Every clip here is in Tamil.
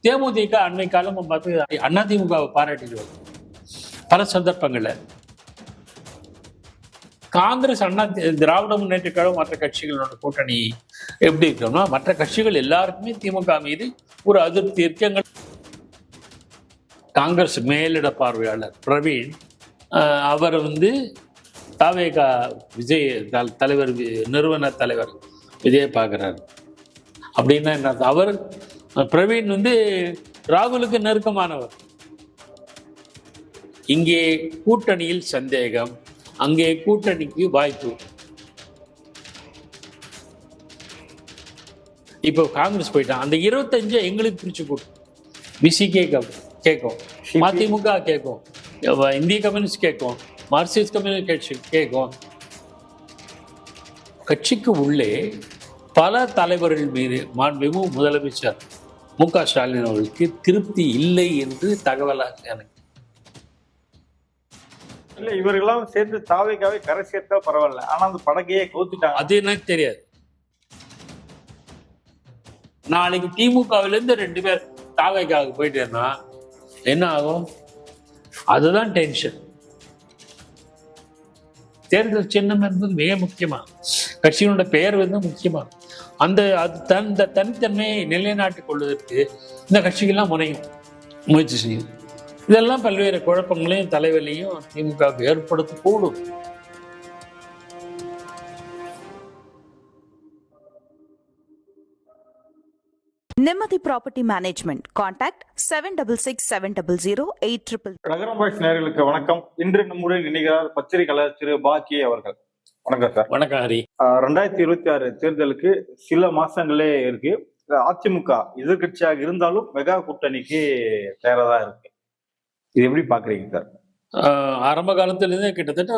தேமுதிக அண்மை காலம் பார்த்து அதிமுகவை பாராட்டிட்டு வரும் பல சந்தர்ப்பங்கள்ல. காங்கிரஸ் திராவிட முன்னேற்ற கழகம் மற்ற கட்சிகளோட கூட்டணி எப்படி இருக்கணும்னா, மற்ற கட்சிகள் எல்லாருக்குமே திமுக மீது ஒரு அதிருப்தி இருக்கு. காங்கிரஸ் மேலிட பார்வையாளர் பிரவீன் அவர் தாவேக விஜய் தலைவர், நிறுவன தலைவர் விஜய் பார்க்கிறார். அப்படின்னா என்ன? அவர் பிரவீன் ராகுலுக்கு நெருக்கமானவர். இங்கே கூட்டணியில் சந்தேகம், அங்கே கூட்டணிக்கு வாய்ப்பு. இப்போ காங்கிரஸ் போயிட்டான், அந்த 25 எங்களுக்கு பிரிச்சு கூட்டும். பிசிகே கேட்கும், மதிமுக கேட்கும், இந்திய கம்யூனிஸ்ட் கேட்கும், மார்க்சிஸ்ட் கம்யூனிஸ்ட் கேட்கும். கட்சிக்கு உள்ளே பல தலைவர்கள் மீது மாண்புமிகு முதலமைச்சர் மு.க. ஸ்டாலின் அவர்களுக்கு திருப்தி இல்லை என்று தகவலாக எனக்கு. இல்ல, இவர்களெல்லாம் சேர்ந்து தாவேகாவை கரை சேர்த்தா பரவாயில்ல, ஆனா அந்த படகையே கவுத்துட்டாங்க. அது எனக்கு தெரியாது. நாளைக்கு திமுகவிலிருந்து 2 பேர் தாவேகாவுக்கு போயிட்டேன்னா என்ன ஆகும்? அதுதான் டென்ஷன். தேர்தல் சின்னம் என்பது மிக முக்கியமா, கட்சியினுடைய பெயர் முக்கியமா. அந்த தனித்தன்மையை நிலைநாட்டிக் கொள்வதற்கு இந்த கட்சிகள்லாம் முயற்சி செய்யும். இதெல்லாம் பல்வேறு குழப்பங்களையும் தலைவலியும் திமுகவுக்கு ஏற்படுத்தக்கூடும். நிம்மதி ப்ராப்பர்ட்டி மேனேஜ்மெண்ட். கான்டாக்ட் 7667000800. நகரம் வாய்ஸ் நேயர்களுக்கு வணக்கம். இன்று நம்முடன் இணைகிறார் பத்திரிகையாளர் திரு பாக்கி அவர்கள். வணக்கம் சார். வணக்கம் ஹரி. 2026 தேர்தலுக்கு சில மாசங்களே இருக்கு. அதிமுக எதிர்கட்சியாக இருந்தாலும் மெகா கூட்டணிக்கு தயாரா இருக்கு. இது எப்படி பாக்குறீங்க சார்? ஆரம்ப காலத்திலிருந்தே கிட்டத்தட்ட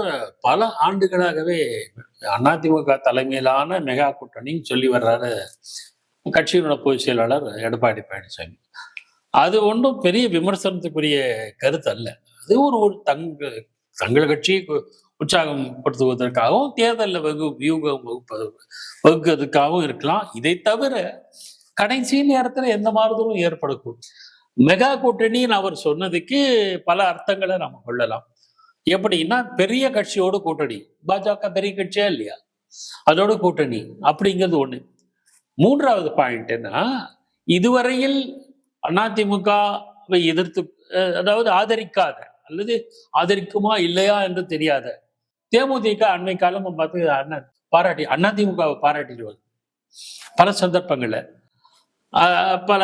பல ஆண்டுகளாகவே அதிமுக தலைமையிலான மெகா கூட்டணின்னு சொல்லி வர்றாரு கட்சியினோட பொதுச் செயலாளர் எடப்பாடி பழனிசாமி. அது ஒன்றும் பெரிய விமர்சனத்துக்குரிய கருத்து அல்ல. அது ஒரு தங்கள் கட்சியை உற்சாகப்படுத்துவதற்காகவும் தேர்தலில் வியூகம் வகுக்கிறதுக்காகவும் இருக்கலாம். இதை தவிர கடைசி நேரத்தில் எந்த மாறுதலும் ஏற்படக்கூடும். மெகா கூட்டணின்னு அவர் சொன்னதுக்கு பல அர்த்தங்களை நம்ம கொள்ளலாம். எப்படின்னா, பெரிய கட்சியோடு கூட்டணி, பாஜக பெரிய கட்சியா இல்லையா, அதோட கூட்டணி அப்படிங்கிறது ஒண்ணு. மூன்றாவது பாயிண்ட் என்ன, இதுவரையில் அதிமுகவை எதிர்த்து, அதாவது ஆதரிக்காத அல்லது ஆதரிக்குமா இல்லையா என்று தெரியாத தேமுதிக அண்மை காலம் பார்த்து அதிமுகவை பாராட்டிட்டு வருது பல சந்தர்ப்பங்கள்ல. பல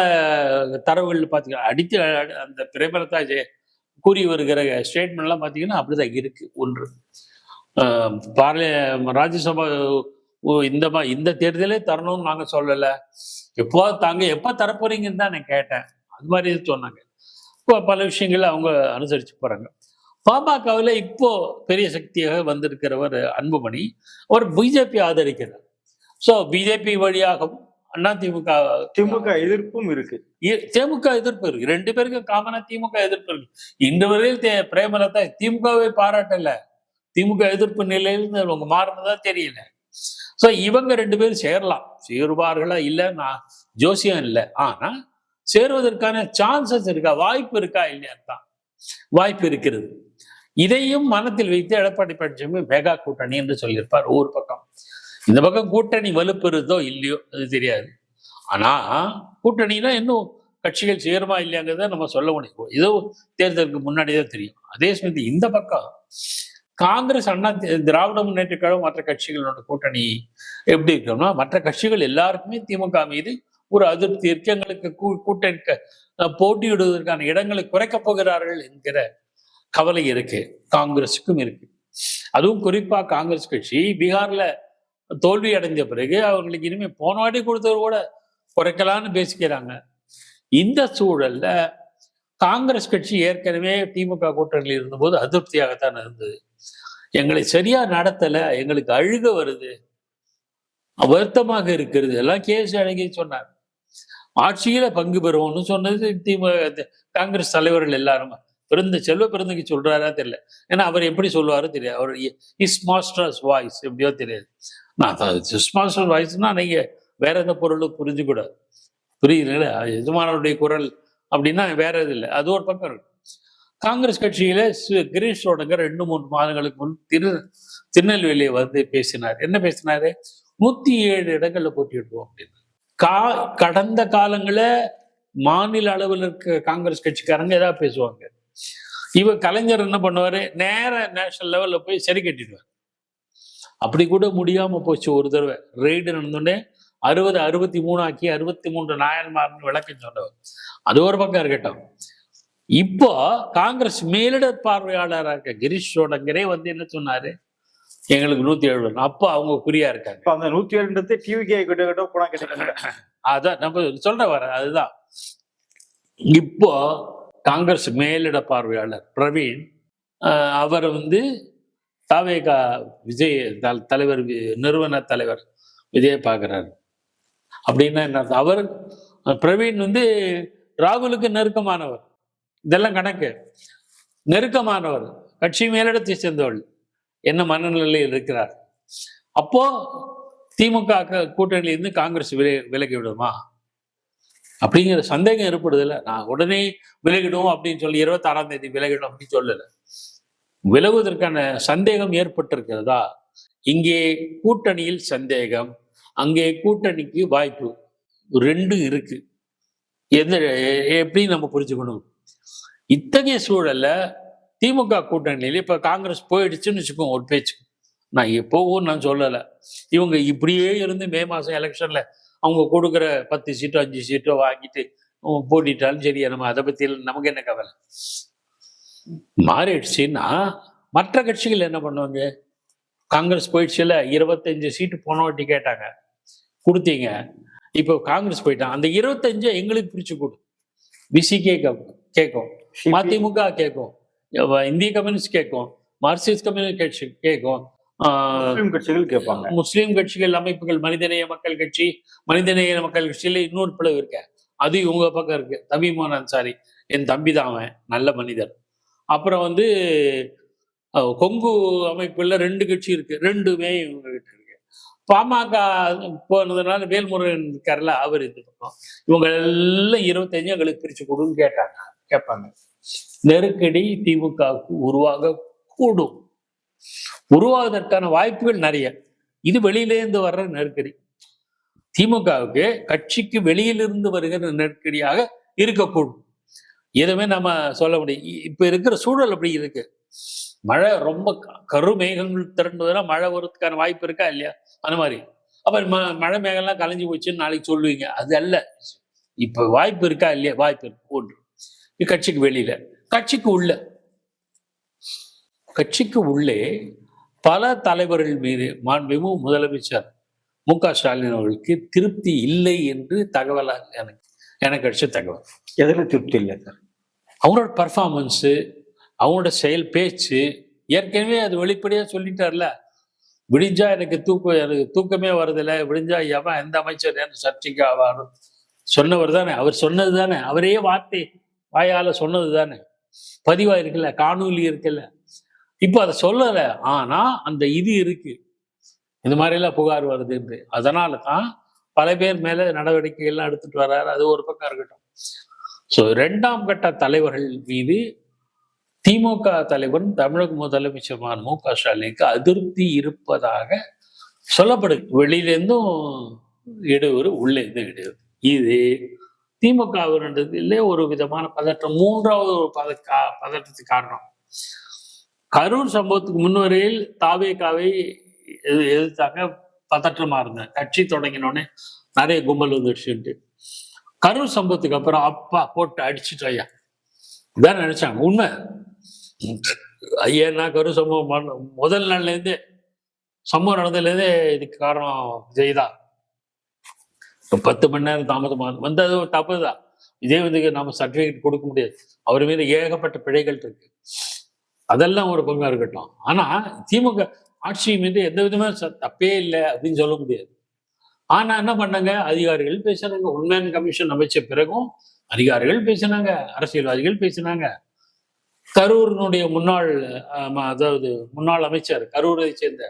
தரவுகள் பார்த்தீங்கன்னா அடித்து அந்த பிரேமலதா கூறி வருகிற ஸ்டேட்மெண்ட்லாம் பார்த்தீங்கன்னா அப்படிதான் இருக்கு. ஒன்று, ராஜ்யசபா இந்த தேர்தலே தரணும்னு நாங்கள் சொல்லலை, எப்போ தரப்போறீங்கன்னு தான் நான் கேட்டேன், அது மாதிரி சொன்னாங்க. இப்போ பல விஷயங்கள் அவங்க அனுசரிச்சு போறாங்க. பாமகவில் இப்போ பெரிய சக்தியாக வந்திருக்கிறவர் அன்புமணி, அவர் பிஜேபி ஆதரிக்கிறார். ஸோ பிஜேபி வழியாகவும் திமுக எதிர்ப்பும் இருக்கு, திமுக எதிர்ப்பு இருக்கு. 2 பேருக்கும் காமனா திமுக எதிர்ப்பு இருக்கு. இன்று வரையில் பிரேமலதா திமுகவை பாராட்டல, திமுக எதிர்ப்பு நிலையிலிருந்து அவங்க மாறினதா தெரியல. ஸோ இவங்க 2 பேரும் சேருவார்களா இல்லை, நான் ஜோசியம் இல்லை, ஆனா சேருவதற்கான சான்சஸ் இருக்கா, வாய்ப்பு இருக்கா இல்லையா தான். வாய்ப்பு இருக்கிறது. இதையும் மனத்தில் வைத்து எடப்பாடி பழனிசாமி மெகா கூட்டணி என்று சொல்லியிருப்பார். ஒரு பக்கம், இந்த பக்கம் கூட்டணி வலுப்பெறுதோ இல்லையோ அது தெரியாது. ஆனா கூட்டணினா இன்னும் கட்சிகள் சேருமா இல்லையாங்கிறத நம்ம சொல்ல முடியும், ஏதோ தேர்தலுக்கு முன்னாடிதான் தெரியும். அதே சமயத்தில் இந்த பக்கம் காங்கிரஸ் திராவிட முன்னேற்ற கழகம் மற்ற கட்சிகளோட கூட்டணி எப்படி இருக்கணும்னா, மற்ற கட்சிகள் எல்லாருக்குமே திமுக மீது ஒரு அதிருப்தி இருக்கு. எங்களுக்கு கூட்டணி போட்டியிடுவதற்கான இடங்களை குறைக்கப் போகிறார்கள் என்கிற கவலை இருக்கு, காங்கிரஸுக்கும் இருக்கு. அதுவும் குறிப்பா காங்கிரஸ் கட்சி பீகார்ல தோல்வி அடைந்த பிறகு அவங்களுக்கு இனிமே போன வாட்டி கொடுத்தவர் கூட குறைக்கலான்னு பேசிக்கிறாங்க. இந்த சூழல்ல காங்கிரஸ் கட்சி ஏற்கனவே திமுக கூட்டணியில் இருந்தபோது அதிருப்தியாகத்தான் இருந்தது. எங்களை சரியா நடத்தல, எங்களுக்கு அழுக வருது, வருத்தமாக இருக்கிறது எல்லாம் கேஸ் அழகி சொன்னார். ஆட்சியில பங்கு பெறுவோம்னு சொன்னது காங்கிரஸ் தலைவர்கள் எல்லாரும். செல்வ பிறந்தக்கு சொல்றாரா தெரியல, ஏன்னா அவர் எப்படி சொல்லுவாரோ தெரியாது. அவர் இஸ் மாஸ்டர்ஸ் வாய்ஸ் எப்படியோ தெரியாது. இஸ் மாஸ்டர் வாய்ஸ்னா நீங்க வேற எந்த பொருளும் புரிஞ்சுக்கூடாது, புரியுதுங்களா? எஜமானருடைய குரல் அப்படின்னா வேற இது இல்லை, அது ஒரு பக்கம் இருக்கு. காங்கிரஸ் கட்சியில கிரீஷ் ஷோடங்கர் 2-3 மாதங்களுக்கு முன் திருநெல்வேலியை வந்து பேசினார். என்ன பேசினாரு? 107 இடங்கள்ல போட்டியிடுவோம் அப்படின்னு. கடந்த காலங்கள மாநில அளவில் இருக்க காங்கிரஸ் கட்சிக்காரங்க ஏதாவது பேசுவாங்க. கலைஞர் என்ன பண்ணுவாரு? நேர நேஷனல் லெவல்ல போய் சரி கட்டிடுவார். அப்படி கூட முடியாம போச்சு. ஒரு தடவை ரெய்டு நடந்தோடனே 60 63 ஆக்கி 63 நாயன்மார்னு விளக்கம் சொன்னவர். அது ஒரு பக்கம் இருக்கட்டும். இப்போ காங்கிரஸ் மேலிட பார்வையாளராக இருக்க கிரீஷ் ஷோடங்கரே வந்து என்ன சொன்னாரு? எங்களுக்கு 107. அப்போ அவங்க குறியா இருக்காங்க. அந்த 107 டிவிகே கிட்ட போனா கிடைக்காங்க. அதான் நம்ம சொல்ற வர அதுதான். இப்போ காங்கிரஸ் மேலிட பார்வையாளர் பிரவீன் அவர் வந்து தாவேகா விஜய் தலைவர், நிறுவன தலைவர் விஜய் பார்க்கிறாரு. அப்படின்னா என்ன? அவர் பிரவீன் வந்து ராகுலுக்கு நெருக்கமானவர். இதெல்லாம் கணக்கு. நெருக்கமானவர், கட்சி மேலிடத்தை சேர்ந்தவள், என்ன மனநிலையில் இருக்கிறார். அப்போ திமுக கூட்டணியிலிருந்து காங்கிரஸ் விலகி விடுமா அப்படிங்கிற சந்தேகம் ஏற்படுதில்ல. நான் உடனே விலகிடும் அப்படின்னு சொல்லி 26ஆம் தேதி விலகிடும் அப்படின்னு சொல்லல. விலகுவதற்கான சந்தேகம் ஏற்பட்டிருக்கிறதா? இங்கே கூட்டணியில் சந்தேகம், அங்கே கூட்டணிக்கு வாய்ப்பு, 2 இருக்கு. எப்படி நம்ம புரிஞ்சுக்கணும்? இத்தகைய சூழல்ல திமுக கூட்டணியில இப்ப காங்கிரஸ் போயிடுச்சுன்னு வச்சுக்கோங்க ஒரு பேச்சு. நான் எப்போவும் நான் சொல்லலை. இவங்க இப்படியே இருந்து மே மாசம் எலெக்ஷன்ல அவங்க கொடுக்குற 10 சீட்டோ 5 சீட்டோ வாங்கிட்டு போட்டிட்டாலும் சரி, நம்ம அதை பத்தி நமக்கு என்ன கவலை. மாறிடுச்சுன்னா மற்ற கட்சிகள் என்ன பண்ணுவாங்க? காங்கிரஸ் போயிடுச்சுல, 25 சீட்டு போன வாட்டி கேட்டாங்க, கொடுத்தீங்க. இப்போ காங்கிரஸ் போயிட்டான், அந்த 25 எங்களுக்கு பிரிச்சு கொடு. பிசிகே கேட்கும், மதிமுக கேட்கும், இந்திய கம்யூனிஸ்ட் கேட்கும், மார்க்சிஸ்ட் கம்யூனிஸ்ட் கேட்கும், முஸ்லீம் கட்சிகள் கேட்பாங்க. முஸ்லீம் கட்சிகள் அமைப்புகள், மனிதநேய மக்கள் கட்சி, மனிதநேய மக்கள் கட்சியில இன்னொரு பிளவு இருக்க, அது இவங்க பக்கம் இருக்கு. தமீமுன் அன்சாரி என் தம்பி தான், அவன் நல்ல மனிதர். அப்புறம் வந்து கொங்கு அமைப்புல 2 கட்சி இருக்கு, 2மே இவங்க கிட்ட இருக்கு. பாமக போனதுனால வேல்முருகன் இருக்காருல்ல, அவர் இந்த பக்கம். இவங்க எல்லாம் 25 எங்களுக்கு பிரிச்சு கொடுன்னு கேட்பாங்க. நெருக்கடி திமுகவுக்கு உருவாக கூடும், உருவாவதற்கான வாய்ப்புகள் நிறைய. இது வெளியிலேருந்து வர்ற நெருக்கடி திமுகவுக்கு கட்சிக்கு வெளியிலிருந்து வருகிற நெருக்கடியாக இருக்கக்கூடும். எதுவுமே நம்ம சொல்ல முடியும். இப்ப இருக்கிற சூழல் அப்படி இருக்கு. மழை ரொம்ப கருமேகங்கள் திரண்டுதுன்னா மழை வரதுக்கான வாய்ப்பு இருக்கா இல்லையா? அந்த மாதிரி அப்புறம் மழை மேகம்லாம் கலைஞ்சு போச்சுன்னு நாளைக்கு சொல்லுவீங்க. அது அல்ல. இப்ப வாய்ப்பு இருக்கா இல்லையா? வாய்ப்பு இருக்கு. ஒன்று கட்சிக்கு வெளியில, கட்சிக்கு உள்ளே பல தலைவர்கள் மீது மாண்புமிகு முதலமைச்சர் மு.க. ஸ்டாலின் அவர்களுக்கு திருப்தி இல்லை என்று தகவலாக எனக்கு கிடைச்ச தகவல். எதுல திருப்தி இல்லை சார்? அவங்களோட பர்ஃபார்மன்ஸு, அவங்களோட செயல் பேச்சு, ஏற்கனவே அது வெளிப்படையா சொல்லிட்டார்ல. விடிஞ்சா எனக்கு தூக்கமே வருதில்லை, விடிஞ்சா எவன் எந்த அமைச்சர் சர்ச்சைக்கு ஆவார் சொன்னவர் தானே. அவர் சொன்னது தானே, அவரே வாயால சொன்னது தானே, பதிவா இருக்குல்ல, காணொலி இருக்குல்ல. இப்போ அதை சொல்லலை, ஆனா அந்த இது இருக்கு, இந்த மாதிரி எல்லாம் புகார் வருது என்று. அதனால தான் பல பேர் மேல நடவடிக்கை எல்லாம் எடுத்துட்டு வர்றாரு. அது ஒரு பக்கம் இருக்கட்டும். ஸோ 2ஆம் கட்ட தலைவர்கள் மீது திமுக தலைவர் தமிழக முதலமைச்சர் மு.க. ஸ்டாலினுக்கு அதிருப்தி இருப்பதாக சொல்லப்படுது. வெளியிலேருந்தும் இடையூறு, உள்ளே இருந்து இடையூறு. இது திமுகவினே ஒரு விதமான பதற்றம். 3வது ஒரு பதற்றத்துக்கு காரணம், கரூர் சம்பவத்துக்கு முன்வரையில் தாவேகாவை எதிர்த்தாங்க, பதற்றமா இருந்தாங்க. கட்சி தொடங்கினோடனே நிறைய கும்பல் வந்துடுச்சுட்டு. கரூர் சம்பவத்துக்கு அப்புறம் அப்பா போட்டு அடிச்சுட்டு ஐயா இதான் நினைச்சாங்க. உண்மை ஐயா, கரூர் சம்பவம் முதல் நாள்ல இருந்தே, சம்பவம் நடந்ததுலேருந்தே இதுக்கு காரணம் விஜய் தான். 10 மணி நேரம் தாமதமாக வந்தது ஒரு தப்பு தான். விஜய் வந்து நம்ம சர்டிபிகேட் கொடுக்க முடியாது, அவர் மீது ஏகப்பட்ட பிழைகள் இருக்கு, அதெல்லாம் ஒரு பங்கா இருக்கட்டும். ஆனா திமுக ஆட்சி மீது எந்த விதமே தப்பே இல்லை அப்படின்னு சொல்ல முடியாது. ஆனா என்ன பண்ணாங்க? அதிகாரிகள் பேசினாங்க. உண்மையான கமிஷன் அமைச்ச பிறகும் அதிகாரிகள் பேசினாங்க, அரசியல்வாதிகள் பேசினாங்க. கரூரினுடைய முன்னாள் அமைச்சர், கரூரை சேர்ந்த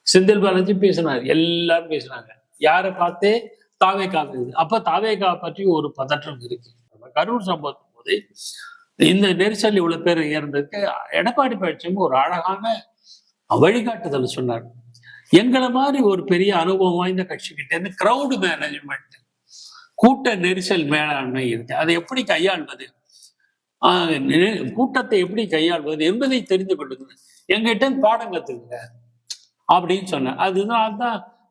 செந்தில் பாலாஜி பேசினார். எல்லாரும் பேசினாங்க. யாரை பார்த்தே? தாவேகா. அப்ப தாவேகா பற்றி ஒரு பதற்றம் இருக்கு. கரூர் சம்பவத்தின் போது இந்த நெரிசல் இவ்வளவு பேர் ஏறதுக்கு எடப்பாடி பழனிசாமி ஒரு அழகான வழிகாட்டுதல் சொன்னார். எங்களை மாதிரி ஒரு பெரிய அனுபவம் வாய்ந்த கட்சிக்கிட்ட இருந்து கிரௌடு மேனேஜ்மெண்ட், கூட்ட நெரிசல் மேலாண்மை இருக்கு, அதை எப்படி கையாள்வது, கூட்டத்தை எப்படி கையாள்வது என்பதை தெரிந்து கொள்ளுங்க, எங்கிட்ட பாடம் கத்துக்குங்க அப்படின்னு சொன்னேன். அதுதான்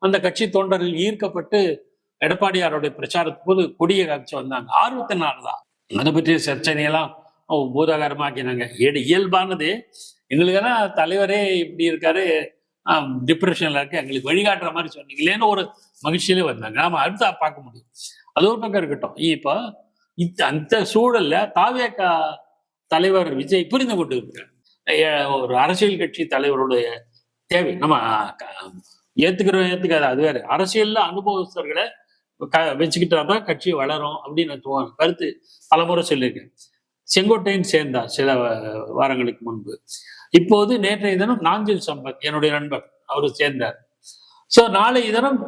அந்த கட்சி தொண்டர்கள் ஈர்க்கப்பட்டு எடப்பாடியாருடைய பிரச்சாரத்துக்கு போது கொடியை காமிச்சு வந்தாங்க. ஆர்வத்தினால தான் அதை பற்றிய சர்ச்சனையெல்லாம் பூதாகரமாக்கினாங்க. இயல்பானது. எங்களுக்கெல்லாம் தலைவரே இப்படி இருக்காரு, டிப்ரெஷன்ல இருக்கு, எங்களுக்கு வழிகாட்டுற மாதிரி சொன்னீங்களேன்னு ஒரு மகிழ்ச்சியிலே வந்தாங்க. நாம அடுத்தா பார்க்க முடியும். அது ஒரு பக்கம் இருக்கட்டும். இப்போ அந்த சூழல்ல தாவேகா தலைவர் விஜய் புரிந்து கொண்டு இருக்கார். ஒரு அரசியல் கட்சி தலைவருடைய தேவை நம்ம ஏத்துக்காது, அது வேற. அரசியல்ல அனுபவஸ்தர்களை வச்சுக்கிட்டாதான் கட்சி வளரும் அப்படின்னு கருத்து பலமுறை சொல்லியிருக்கேன். செங்கோட்டையன் சேர்ந்தார் சில வாரங்களுக்கு முன்பு. இப்போது நேற்றைய தினம் நாஞ்சில் சம்பத் என்னுடைய நண்பர் அவரு சேர்ந்தார். சோ நாளைய தினம்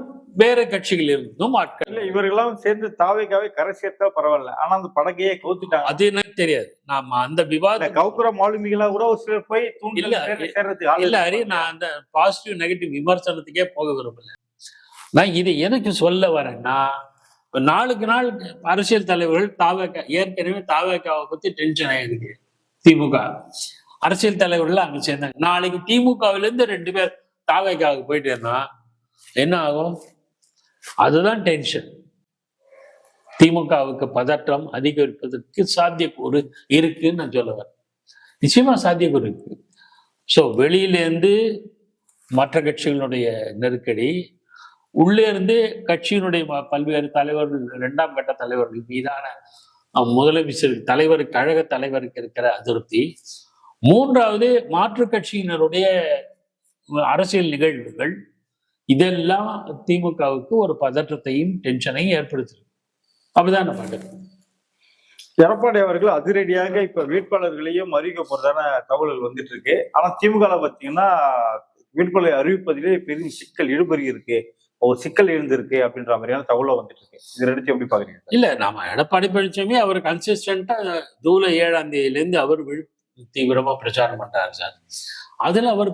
வேற கட்சிகள் இருந்தும் ஆட்கள். இல்ல இவர்களெல்லாம் சேர்ந்து தாவேகாவை கரை சேர்த்தா பரவாயில்ல, ஆனா அந்த படகையே கவுத்துட்டாங்க. அது எனக்கு தெரியாது. நாம அந்த விவாதம் கவுக்குற மாலுமிகளா கூட ஒரு சிலர் போய் இல்ல ஹரி, நான் அந்த பாசிட்டிவ் நெகட்டிவ் விமர்சனத்துக்கே போக விரும்பல. நான் இதை எதுக்கு சொல்ல வரேன்னா, நாளுக்கு நாள் அரசியல் தலைவர்கள் தாவேகா, ஏற்கனவே தாவேகாவை பத்தி டென்ஷன் ஆயிருக்கு திமுக அரசியல் தலைவர்கள் அங்க சேர்ந்தாங்க. நாளைக்கு திமுகவிலிருந்து 2 பேர் தாவேகாவுக்கு போயிட்டு இருந்தா என்ன ஆகும்? அதுதான் டென்ஷன். திமுகவுக்கு பதற்றம் அதிகரிப்பதற்கு சாத்தியக்கூறு இருக்குன்னு நான் சொல்ல வரேன். நிச்சயமா சாத்தியக்கூறு இருக்கு. ஸோ வெளியிலேருந்து மற்ற கட்சிகளுடைய நெருக்கடி, உள்ளே இருந்து கட்சியினுடைய பல்வேறு தலைவர்கள், 2ஆம் கட்ட தலைவர்கள் மீதான முதலமைச்சர் தலைவர், கழக தலைவருக்கு இருக்கிற அதிருப்தி, 3வது மாற்று கட்சியினருடைய அரசியல் நிகழ்வுகள், இதெல்லாம் திமுகவுக்கு ஒரு பதற்றத்தையும் டென்ஷனையும் ஏற்படுத்துது. அப்படிதான் நான் பார்க்கிறேன். எடப்பாடி அவர்கள் அதிரடியாக இப்ப வேட்பாளர்களையும் அறிவிக்க போறதான தகவல்கள் வந்துட்டு இருக்கு. ஆனா திமுக பாத்தீங்கன்னா வேட்பாளரை அறிவிப்பதிலே பெரிய சிக்கல் இழுபறி இருக்கு, ஒரு சிக்கல் எழுந்திருக்கு அப்படின்ற மாதிரியான தகவல் வந்துட்டு இருக்கு. இது ரெண்டு எப்படி பாக்குறீங்க? இல்ல, நாம எடப்பாடி பழனிசாமி அவர் கன்சிஸ்டன்டா ஜூலை 7ஆம் தேதியிலிருந்து அவர் தீவிரமா பிரச்சாரம் பண்றாரு சார். அதுல அவர்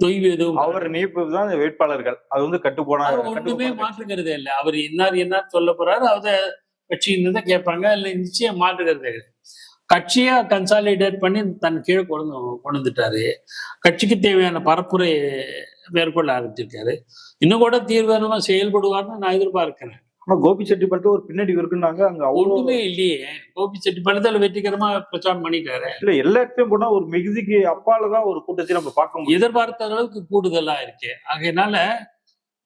தொய்வு எதுவும், அவர் நீப்புதான் வேட்பாளர்கள், அது வந்து கட்டுப்போனா ஒண்ணுமே மாற்றுகிறதே இல்லை. அவர் என்ன சொல்ல போறாரு அதை கட்சியிலிருந்து கேட்பாங்க, இல்லை நிச்சயம் மாற்றுகிறதே. கட்சியா கன்சாலிடேட் பண்ணி தன் கீழே கொண்டுட்டாரு. கட்சிக்கு தேவையான பரப்புரை மேற்கொள்ள ஆரம்பிச்சிருக்காரு. இன்னும் கூட தீர்மானமா செயல்படுவார்னு நான் எதிர்பார்க்கிறேன். ஆனா கோபிச்செட்டிப்பாளையத்துல ஒரு பின்னாடி இருக்குன்னாங்க, அங்க ஒண்ணுமே இல்லையே. கோபிச்செட்டிப்பாளையத்துல வெற்றிகரமா பிரச்சாரம் பண்ணிட்டாரு. இல்ல எல்லா இடத்தையும் போனா ஒரு மிகுதிக்கு அப்பாலதான் ஒரு கூட்டத்தை நம்ம பார்க்க முடியும். எதிர்பார்த்த அளவுக்கு கூடுதலா இருக்கு. ஆகையினால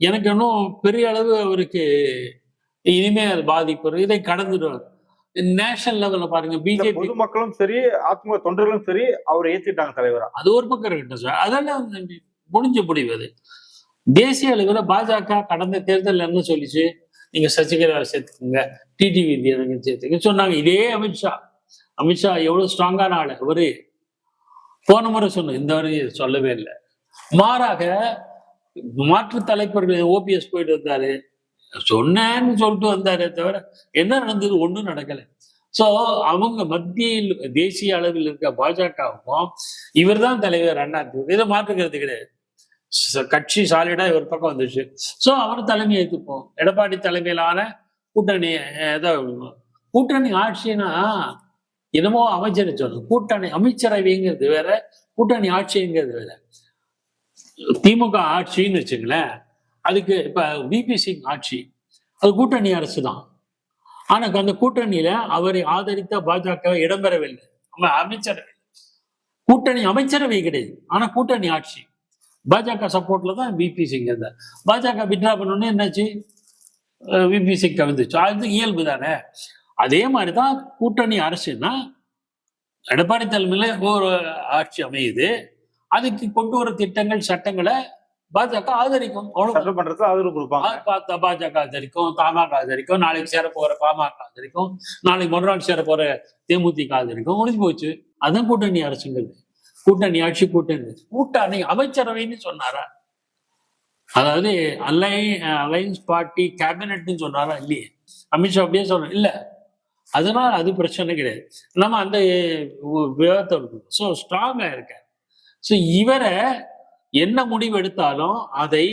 எனக்கு இன்னும் பெரிய அளவு அவருக்கு இனிமே அது பாதிப்பு, இதை கடந்துடுவார். நேஷனல் லெவல்ல பாருங்க, பிஜேபி பொதுமக்களும் சரி, அதிமுக தொண்டர்களும் சரி அவரை ஏத்துட்டாங்க தலைவரா. அது ஒரு பக்கம் இருக்கட்டும் சார், அதெல்லாம் முடிஞ்ச முடிவு. அது தேசிய அளவில் பாஜக கடந்த தேர்தல் என்ன சொல்லிச்சு, நீங்க சசிகலா சேர்த்துக்குங்க, டிடிவி சேர்த்துக்க சொன்னாங்க. இதே அமித்ஷா எவ்வளவு ஸ்ட்ராங்கான ஆளு அவரு, போன முறை சொன்ன, இந்த வரை சொல்லவே இல்லை. மாறாக மாற்று தலைவர்கள் ஓபிஎஸ் போயிட்டு வந்தாரு, சொன்னேன்னு சொல்லிட்டு வந்தாரே தவிர என்ன நடந்தது? ஒண்ணும் நடக்கல. சோ அவங்க மத்தியில் தேசிய அளவில் இருக்க பாஜகவுக்கும் இவர் தான் தலைவர் அண்ணா, இதை மாற்றுக்கிறது கிடையாது. கட்சி சாலிடா இவர் பக்கம் வந்துச்சு. சோ அவர் தலைமை ஏற்றுப்போம். எடப்பாடி தலைமையிலான கூட்டணி, கூட்டணி ஆட்சினா என்னமோ அமைச்சர் சொல்லணும். கூட்டணி அமைச்சரவைங்கிறது வேற, கூட்டணி ஆட்சிங்கிறது வேற. திமுக ஆட்சின்னு வச்சுங்களேன், அதுக்கு இப்ப விபி சிங் ஆட்சி, அது கூட்டணி அரசு தான். ஆனா அந்த கூட்டணியில அவரை ஆதரித்த பாஜக இடம்பெறவில்லை. அமைச்சரவை, கூட்டணி அமைச்சரவை கிடையாது, ஆனா கூட்டணி ஆட்சி. பாஜக சப்போர்ட்ல தான் விபி சிங் இருந்தார். பாஜக விட்ரா பண்ணோன்னே என்னாச்சு? விபி சிங் கவிழ்ந்துச்சு. அது இயல்பு தானே. அதே மாதிரிதான் கூட்டணி அரசுன்னா எடப்பாடி தலைமையில ஒரு ஆட்சி அமையுது, அதுக்கு கொண்டு வர திட்டங்கள் சட்டங்களை பாஜக ஆதரிக்கும். ஆதரவு கொடுப்பாங்க. பாஜக ஆதரிக்கும், தமாக ஆதரிக்கும், நாளைக்கு சேர போற பாமக ஆதரிக்கும், நாளைக்கு மறுநாள் சேர போற தேமுதிக ஆதரிக்கும். முடிஞ்சு போச்சு. அதான் கூட்டணி அரசுங்கிறது. கூட்டணி ஆட்சி, கூட்டணி அமைச்சரவைன்னு சொன்னாரா? அதாவது அலையன்ஸ் பார்ட்டி கேபினட்னு சொன்னாரா? இல்லையே. அமித்ஷா அப்படியே சொல்ற இல்ல, அதனால அது பிரச்சனை கிடையாது. நம்ம அந்த விவாதத்தை ஸோ ஸ்ட்ராங்கா இருக்க. ஸோ இவரை என்ன முடிவு எடுத்தாலும் அதை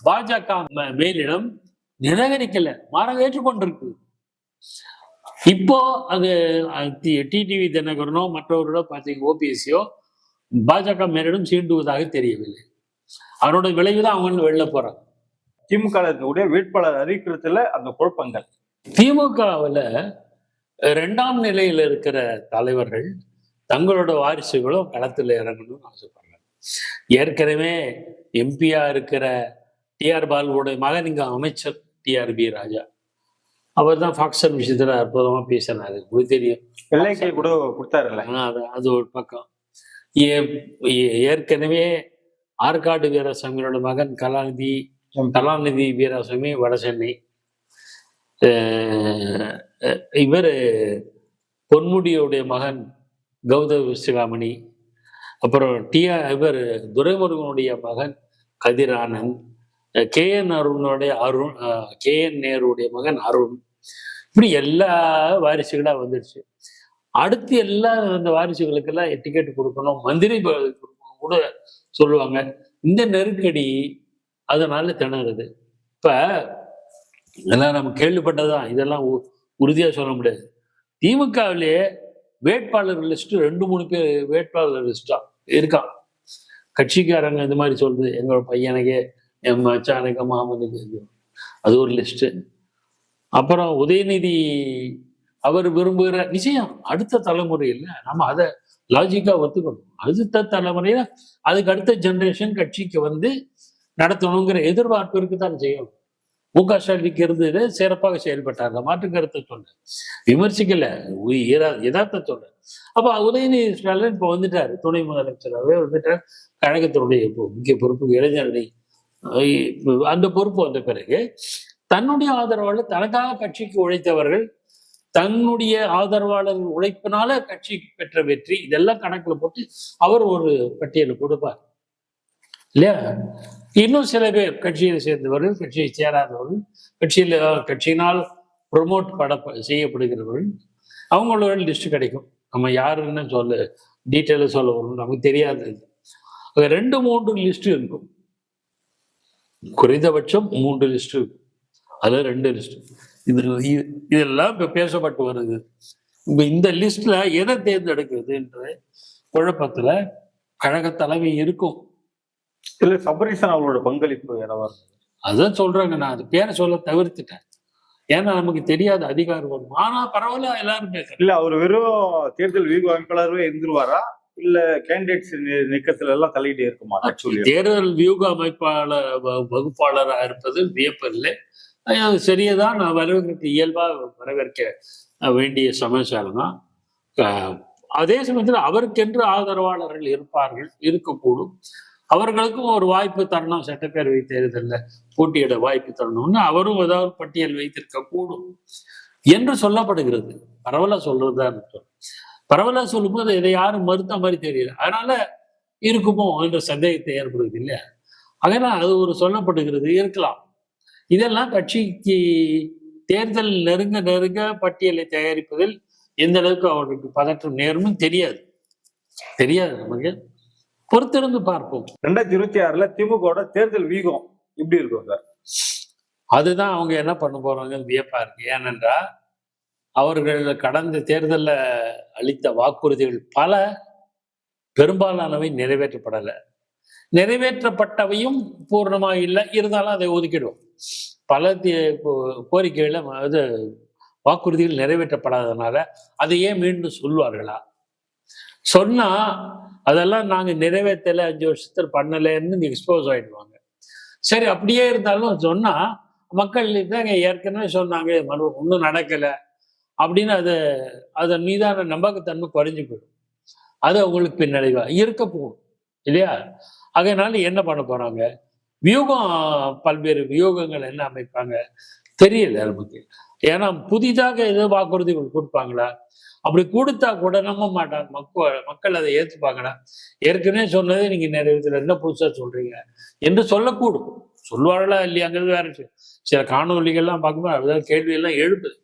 பாஜக மேலிடம் நிராகரிக்கல, மாறாக ஏற்றுக்கொண்டிருக்கு. இப்போ அது டிடிவி தினகரனோ மற்றவர்களோ பார்த்தீங்க ஓபிஎஸ்சியோ பாஜக மேலிடம் சீண்டுவதாக தெரியவில்லை. அவரோட விளைவுதான் அவங்க வெளில போறாங்க. திமுக வேட்பாளர் அறிவிக்கிறதுல அந்த குழப்பங்கள். திமுகவில் 2ஆம் நிலையில் இருக்கிற தலைவர்கள் தங்களோட வாரிசுகளும் களத்தில் இறங்கணும்னு ஆசைப்படுறாங்க. ஏற்கனவே எம்பியா இருக்கிற டிஆர் பாலுவோட மகன் இங்க அமைச்சர் டிஆர்பி ராஜா, அவர் தான் ஃபாக்சர் விஷயத்துல அற்புதமா பேசினாரு, உங்களுக்கு தெரியும். வெள்ளைக்கை கூட கொடுத்தாருல்ல, அது ஒரு பக்கம். ஏற்கனவே ஆற்காடு வீராசாமியோட மகன் கலாநிதி வீராசாமி வட சென்னை. இவர் பொன்முடியுடைய மகன் கௌதம் சிகாமணி, அப்புறம் இவர் துரைமுருகனுடைய மகன் கதிர் ஆனந்த், கேஎன் நேருடைய மகன் அருண், இப்படி எல்லா வாரிசுகளா வந்துடுச்சு. அடுத்து எல்லா அந்த வாரிசுகளுக்கெல்லாம் டிக்கெட் கொடுக்கணும், மந்திரி கொடுக்கணும் கூட சொல்லுவாங்க. இந்த நெருக்கடி அதனால திணறுது. இப்ப இதெல்லாம் நம்ம கேள்விப்பட்டதான், இதெல்லாம் உறுதியா சொல்ல முடியாது. திமுகவிலேயே வேட்பாளர் லிஸ்ட் 2-3 பேர் வேட்பாளர் லிஸ்டா இருக்கான். கட்சிக்காரங்க இந்த மாதிரி சொல்றது, எங்களோட பையனுக்கு, என் மச்சானுக்கு, மாமனுக்கு, அது ஒரு லிஸ்ட். அப்புறம் உதயநிதி அவர் விரும்புகிற நிச்சயம் அடுத்த தலைமுறையில் நம்ம அதை லாஜிக்கா ஒத்துக்கணும். அடுத்த தலைமுறையில அதுக்கு அடுத்த ஜெனரேஷன் கட்சிக்கு வந்து நடத்தணுங்கிற எதிர்பார்ப்பு இருக்குதான் செய்யும். முக ஸ்டாலினுக்கு இருந்தது, சிறப்பாக செயல்பட்டாங்க, மாற்று கருத்தை சொன்ன, விமர்சிக்கல, யதார்த்த சொன்ன. அப்ப உதயநிதி ஸ்டாலின் இப்ப வந்துட்டாரு, துணை முதலமைச்சராகவே வந்துட்டார். கழகத்தினுடைய முக்கிய பொறுப்பு இளைஞரணி அந்த பொறுப்பு வந்த பிறகு தன்னுடைய ஆதரவாளர், தனக்காக கட்சிக்கு உழைத்தவர்கள், தன்னுடைய ஆதரவாளர் உழைப்பினால கட்சி பெற்ற வெற்றி, இதெல்லாம் கணக்குல போட்டு அவர் ஒரு பட்டியலை கொடுப்பார் இல்லையா? இன்னும் சில பேர் கட்சியில் சேர்ந்தவர்கள், கட்சியை சேராதவர்கள், கட்சியினால் ப்ரொமோட் செய்யப்படுகிறவர்கள், அவங்களோட லிஸ்ட் கிடைக்கும். நம்ம யாருன்னு டீட்டெயில சொல்ல வரும், நமக்கு தெரியாது. 2-3 லிஸ்ட் இருக்கும், குறைந்தபட்சம் 3 லிஸ்ட் இருக்கும். அதுல 2 லிஸ்ட். இதெல்லாம் இப்ப பேசப்பட்டு வருது. இப்ப இந்த லிஸ்ட்ல எதை தேர்ந்தெடுக்குதுன்ற குழப்பத்துல கழக தலைமை இருக்கும். இல்ல சபரீசன் அவங்களோட பங்களிப்பு என்னவா? அதான் சொல்றாங்க, நான் அது பேரை சொல்ல தவிர்த்துட்டேன். ஏன்னா நமக்கு தெரியாத அதிகாரம் வரும். ஆனா பரவாயில்ல, எல்லாரும் பேசுறேன். இல்ல அவர் வெறும் தேர்தல் வியூக அமைப்பாளரவே இருந்துருவாரா, இல்ல கேண்டிடேட்ஸ் நிக்கத்துல எல்லாம் தலையிட்டு இருக்குமா? தேர்தல் வியூக அமைப்பாளர் வகுப்பாளராக இருப்பது வியப்பில்லை, சரியதான். இயல்பா வரவேற்க வேண்டிய சமாச்சாரம் தான். அதே சமயத்தில் அவருக்கென்று ஆதரவாளர்கள் இருக்கக்கூடும். அவர்களுக்கும் ஒரு வாய்ப்பு தரணும், சட்டப்பேரவை தேர்தலில் போட்டியிட வாய்ப்பு தரணும்னு அவரும் ஏதாவது பட்டியல் வைத்திருக்க கூடும் என்று சொல்லப்படுகிறது. பரவலா சொல்றதுதான். பரவலா சொல்லும்போது இதை யாரும் மறுத்த மாதிரி தெரியல, அதனால இருக்குமோ என்ற சந்தேகத்தை ஏற்படுது இல்லையா? அதனால அது ஒரு சொல்லப்படுகிறது, இருக்கலாம். இதெல்லாம் கட்சிக்கு தேர்தல் நெருங்க பட்டியலை தயாரிப்பதில் எந்த அளவுக்கு அவருக்கு பதற்றம் நேரும்னு தெரியாது நமக்கு. பொறுத்திருந்து பார்ப்போம். 2026 திமுக தேர்தல் வீகம் எப்படி இருக்கும் சார்? அதுதான் அவங்க என்ன பண்ண போறாங்க வியப்பா இருக்கு. ஏனென்றா அவர்கள் கடந்த தேர்தலில் அளித்த வாக்குறுதிகள் பெரும்பாலானவை நிறைவேற்றப்படலை. நிறைவேற்றப்பட்டவையும் பூர்ணமாக இல்லை, இருந்தாலும் அதை ஒதுக்கிடுவோம். பல கோரிக்கைகளை வாக்குறுதிகள் நிறைவேற்றப்படாததுனால அதை ஏன் மீண்டும் சொல்வார்களா? சொன்னா அதெல்லாம் நாங்க நிறைவேற்றல, 5 வருஷத்துல பண்ணலன்னு எக்ஸ்போஸ் ஆயிடுவாங்க. சரி, அப்படியே இருந்தாலும் சொன்னா மக்கள் இதாங்க ஏற்கனவே சொன்னாங்க, ஒன்றும் நடக்கல அப்படின்னு அதன் மீதான நம்பகத்தன்மை குறைஞ்சு போயிடும். அது அவங்களுக்கு பின்னடைவா இருக்க போகும் இல்லையா? அதனால என்ன பண்ண போறாங்க? வியூகம், பல்வேறு வியூகங்கள் என்ன அமைப்பாங்க தெரியல நமக்கு. ஏன்னா புதிதாக ஏதோ வாக்குறுதிகள் கொடுப்பாங்களா? அப்படி கொடுத்தா கூட நம்ப மாட்டாங்க மக்கள் அதை ஏற்றுப்பாங்களா? ஏற்கனவே சொன்னதே நீங்க நிறைவேற்றல, என்ன புதுசா சொல்றீங்க என்று சொல்லக்கூடும். சொல்வார்களா இல்லையாங்கிறது வேற. சில காணொலிகள்லாம் பார்க்கும்போது அதுதான் கேள்வி எல்லாம் எழுப்புது.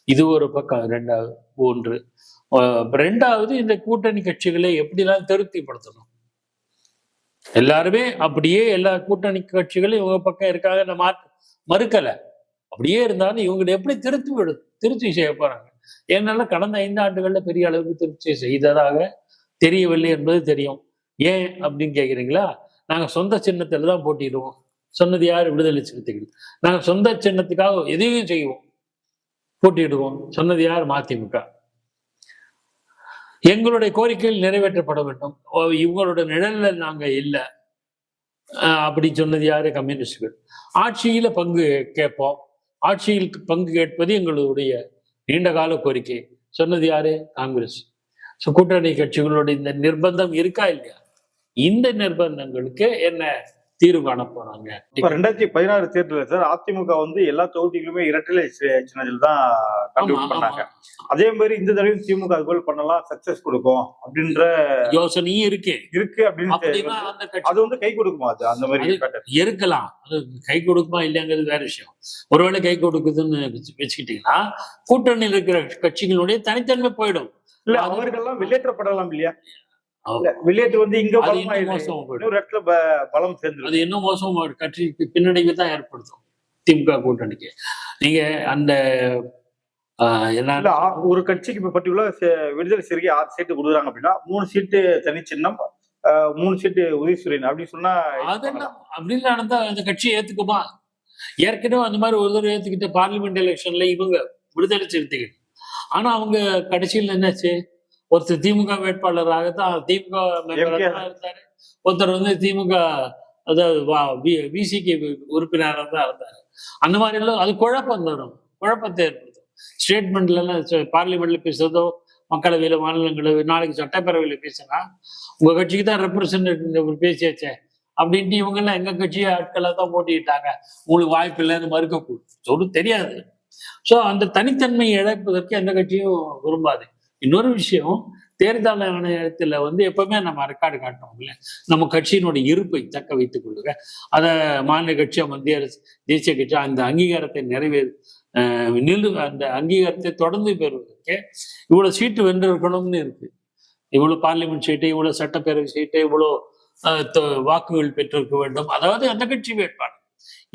இது ஒரு பக்கம். ரெண்டாவது ஒன்று. ரெண்டாவது, இந்த கூட்டணி கட்சிகளை எப்படிலாம் திருப்திப்படுத்தணும். எல்லாருமே அப்படியே எல்லா கூட்டணி கட்சிகளும் இவங்க பக்கம் இருக்காங்க, நம்ம மறுக்கல. அப்படியே இருந்தாலும் இவங்களை எப்படி திருப்தி செய்ய போறாங்க? ஏன்னால கடந்த 5 ஆண்டுகள்ல பெரிய அளவுக்கு திருப்தி செய்ததாக தெரியவில்லை என்பது தெரியும். ஏன் அப்படின்னு கேக்குறீங்களா? நாங்க சொந்த சின்னத்துல தான் போட்டிடுவோம். சொன்னது யார்? விடுதலை சிறுத்தைகள். நாங்க சொந்த சின்னத்துக்காக எதையும் செய்வோம், போட்டியிடுவோம். சொன்னது யார்? மதிமுக. எங்களுடைய கோரிக்கைகள் நிறைவேற்றப்பட வேண்டும், இவங்களோட நிழல்ல நாங்க இல்லை அப்படி சொன்னது யாரு? கம்யூனிஸ்டுகள். ஆட்சியில பங்கு கேட்போம், ஆட்சியில் பங்கு கேட்பது எங்களுடைய நீண்டகால கோரிக்கை. சொன்னது யாரு? காங்கிரஸ். கூட்டணி கட்சிகளோட இந்த நிர்பந்தம் இருக்கா இல்லையா? இந்த நிர்பந்தங்களுக்கு என்ன தீர்வு காண போறாங்க? 2016 தேர்தலில் சார் அதிமுக வந்து எல்லா தொகுதிகளுமே இரட்டை சின்னத்தில் தான் கண்டிப்பாக பண்ணாங்க. அதே மாதிரி இந்த தடவையும் திமுக அது போல பண்ணலாம், சக்சஸ் கொடுக்கும் அப்படின்ற யோசனையும் இருக்கு அப்படின்னு. அது வந்து கை கொடுக்குமா? அது அந்த மாதிரி இருக்கலாம். அது கை கொடுக்குமா இல்லையாங்கிறது வேற விஷயம். ஒருவேளை கை கொடுக்குதுன்னு வச்சுக்கிட்டீங்கன்னா கூட்டணியில் இருக்கிற கட்சிகளுடைய தனித்தன்மை போயிடும். இல்ல, அவர்கள்லாம் வெளியேற்றப்படலாம் இல்லையா? வெளியேற்று வந்து இங்க பலம் சேர்ந்து அது இன்னும் மோசம் கட்சிக்கு பின்னடைவு தான் ஏற்படுத்தும் திமுக கூட்டணிக்கு. நீங்க அந்த ஒரு கட்சிக்கு இப்ப பர்டிகுலர் விடுதலை சிறுகை 6 சீட்டு கொடுக்குறாங்க அப்படின்னா 3 சீட்டு தனி சின்னம், 3 சீட்டு உதயசூரியன் அப்படின்னு சொன்னா அப்படின்னு நடந்தா அந்த கட்சியை ஏத்துக்குமா? ஏற்கனவே அந்த மாதிரி ஒரு தடவை ஏத்துக்கிட்ட பார்லிமெண்ட் எலெக்ஷன்ல இவங்க விடுதலை சிறுத்தைகள். ஆனா அவங்க கடைசியில் என்னாச்சு? ஒருத்தர் திமுக வேட்பாளராகத்தான் திமுக இருந்தாரு, ஒருத்தர் வந்து திமுக அதாவது விசிக்கு உறுப்பினராக தான் இருந்தாரு. அந்த மாதிரி எல்லாம் அது குழப்பத்தை ஏற்படுத்தும். ஸ்டேட்மெண்ட்ல எல்லாம் பார்லிமெண்ட்ல பேசுறதோ, மக்களவையில, மாநிலங்களவை, நாளைக்கு சட்டப்பேரவையில பேசினா உங்க கட்சிக்கு தான் ரெப்ரசன்டேட்டிவ் பேசியாச்சே அப்படின்ட்டு இவங்க எல்லாம் எங்க கட்சி ஆட்களை தான் போட்டிட்டாங்க, உங்களுக்கு வாய்ப்பு இல்லைன்னு மறுக்க தெரியாது. ஸோ அந்த தனித்தன்மையை இழப்பதற்கு எந்த கட்சியும் விரும்பாது. இன்னொரு விஷயம், தேர்தல் ஆணையத்துல வந்து எப்பவுமே நம்ம ரெக்கார்டு காட்டணும்ல, நம்ம கட்சியினுடைய இருப்பை தக்க வைத்துக் கொள்ளுங்க. அதை மாநில கட்சியா, மத்திய அரசு, தேசிய கட்சியா அந்த அங்கீகாரத்தை அந்த அங்கீகாரத்தை தொடர்ந்து பெறுவதற்கு இவ்வளவு சீட்டு வென்றிருக்கணும்னு இருக்கு. இவ்வளவு பார்லிமெண்ட் சீட்டு, இவ்வளவு சட்டப்பேரவை சீட்டு, இவ்வளவு வாக்குகள் பெற்றிருக்க வேண்டும். அதாவது அந்த கட்சி வேட்பாளர்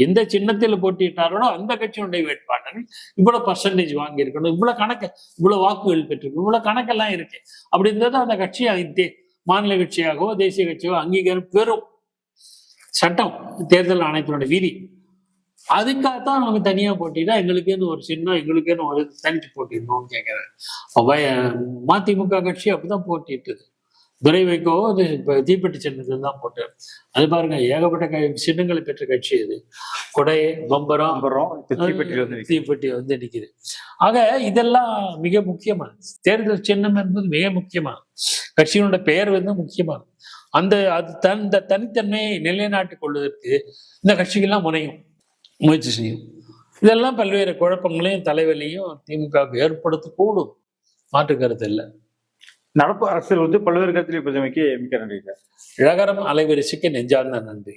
எந்த சின்னத்தில் போட்டியிட்டாரோ அந்த கட்சியினுடைய வேட்பாளர்கள் இவ்வளவு பர்சன்டேஜ் வாங்கி இருக்கணும், இவ்வளவு வாக்குகள் பெற்றிருக்கணும், இவ்வளவு கணக்கெல்லாம் இருக்கு. அப்படி இருந்தால் அந்த கட்சி மாநில கட்சியாகவோ தேசிய கட்சியோ அங்கீகாரம் பெறும். சட்டம், தேர்தல் ஆணையத்தினுடைய விதி. அதுக்காகத்தான் அவங்க தனியா போட்டிட்டா எங்களுக்குன்னு ஒரு சின்னம், எங்களுக்குன்னு ஒரு தனித்து போட்டிடணும்னு கேட்கிறேன். மதிமுக கட்சி அப்படிதான் போட்டிட்டு துரை வைகோ தீப்பெட்டி சின்னத்தில் தான் போட்டார். அது பாருங்க, ஏகப்பட்ட சின்னங்களை பெற்ற கட்சி அது. கொடை, பம்பரம், தீப்பெட்டி வந்து நிக்குது. ஆக இதெல்லாம் மிக முக்கியமானது. தேர்தல் சின்னம் என்பது மிக முக்கியமானது. கட்சியினோட பெயர் வந்து முக்கியமானது. அந்த தனித்தன்மையை நிலைநாட்டிக் கொள்வதற்கு இந்த கட்சிகள்லாம் முயற்சி செய்யும். இதெல்லாம் பல்வேறு குழப்பங்களையும் தலைவலியும் திமுகவுக்கு ஏற்படுத்தக்கூடும், மாற்று கருத்து இல்லை. நடப்பு அரசியல் வந்து பல்வேறு கருத்தில் இப்போதைக்கு மிக்க நன்றி. இழகரம் அலைவரிசைக்கு நெஞ்சார்ந்த நன்றி.